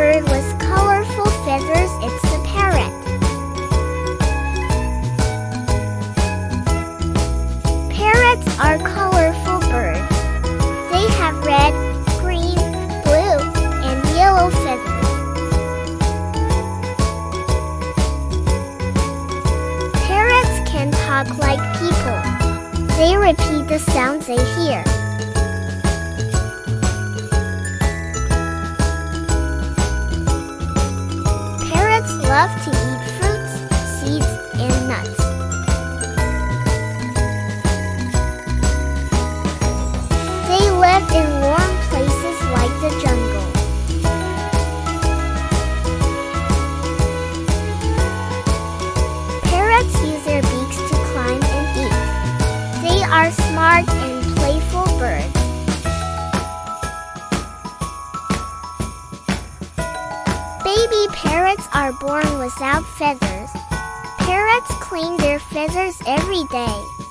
bird with colorful feathers. It's the parrot. Parrots are colorful birds. They have red, green, blue, and yellow feathers. Parrots can talk like people. They repeat the sounds they hear. Parrots love to eat fruits, seeds, and nuts. They live in warm places like the jungle. Parrots use their beaks to climb and eat. They are smart and playful birds. Baby parrots are born without feathers. Parrots clean their feathers every day.